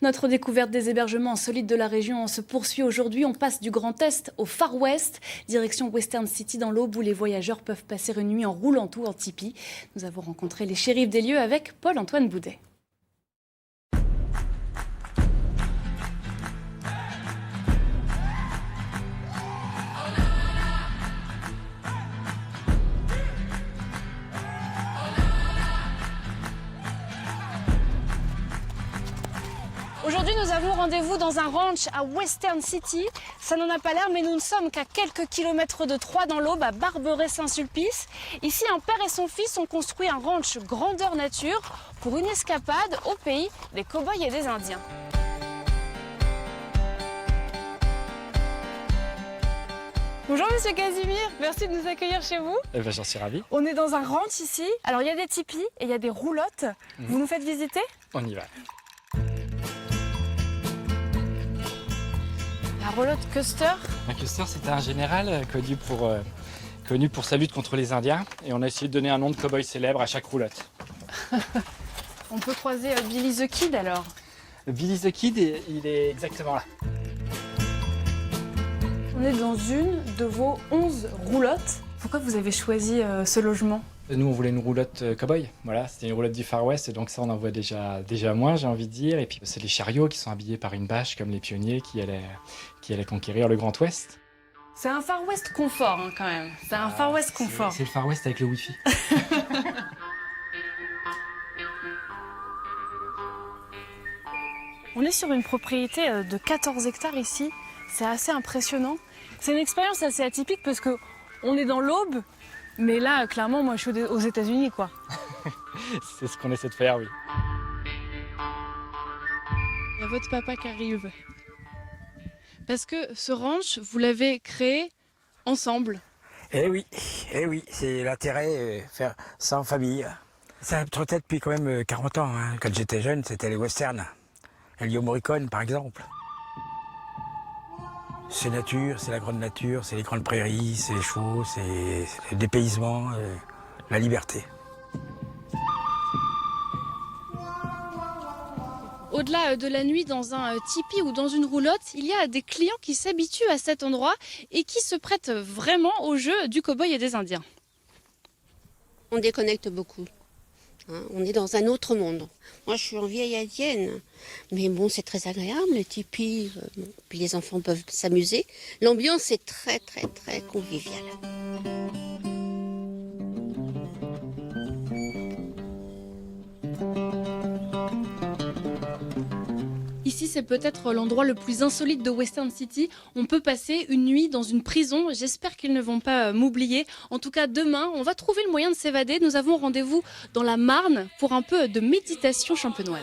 Notre découverte des hébergements insolites de la région se poursuit aujourd'hui. On passe du Grand Est au Far West, direction Western City dans l'Aube où les voyageurs peuvent passer une nuit en roulant ou en tipi. Nous avons rencontré les shérifs des lieux avec Paul-Antoine Boudet. Aujourd'hui, nous avons rendez-vous dans un ranch à Western City. Ça n'en a pas l'air, mais nous ne sommes qu'à quelques kilomètres de Troyes dans l'Aube, à Barberet-Saint-Sulpice. Ici, un père et son fils ont construit un ranch grandeur nature pour une escapade au pays des cow-boys et des Indiens. Bonjour Monsieur Casimir, merci de nous accueillir chez vous. J'en suis ravi. On est dans un ranch ici. Alors il y a des tipis et il y a des roulottes. Vous nous faites visiter? On y va. La roulotte Custer. Un Custer, c'était un général connu pour sa lutte contre les Indiens. Et on a essayé de donner un nom de cow-boy célèbre à chaque roulotte. On peut croiser Billy the Kid alors. Billy the Kid, il est exactement là. On est dans une de vos 11 roulottes. Pourquoi vous avez choisi ce logement? Nous, on voulait une roulotte cow-boy. Voilà, c'était une roulotte du Far West, donc ça, on en voit déjà moins, j'ai envie de dire. Et puis, c'est les chariots qui sont habillés par une bâche, comme les pionniers qui allaient conquérir le Grand Ouest. C'est un Far West confort, hein, quand même. C'est un Far West confort. C'est le Far West avec le Wi-Fi. On est sur une propriété de 14 hectares ici. C'est assez impressionnant. C'est une expérience assez atypique parce qu'on est dans l'Aube. Mais là, clairement, moi, je suis aux États-Unis, quoi. C'est ce qu'on essaie de faire, oui. Il y a votre papa qui arrive. Parce que ce ranch, vous l'avez créé ensemble. Eh oui, c'est l'intérêt, faire ça en famille. Ça me trottait depuis quand même 40 ans. Hein. Quand j'étais jeune, c'était les westerns. Ennio Morricone, par exemple. C'est nature, c'est la grande nature, c'est les grandes prairies, c'est les chevaux, c'est le dépaysement, la liberté. Au-delà de la nuit dans un tipi ou dans une roulotte, il y a des clients qui s'habituent à cet endroit et qui se prêtent vraiment au jeu du cow-boy et des Indiens. On déconnecte beaucoup. Hein, on est dans un autre monde. Moi, je suis en vieille indienne, mais bon, c'est très agréable, le tipi. Puis les enfants peuvent s'amuser. L'ambiance est très, très, très conviviale. Ici, c'est peut-être l'endroit le plus insolite de Western City. On peut passer une nuit dans une prison. J'espère qu'ils ne vont pas m'oublier. En tout cas, demain, on va trouver le moyen de s'évader. Nous avons rendez-vous dans la Marne pour un peu de méditation champenoise.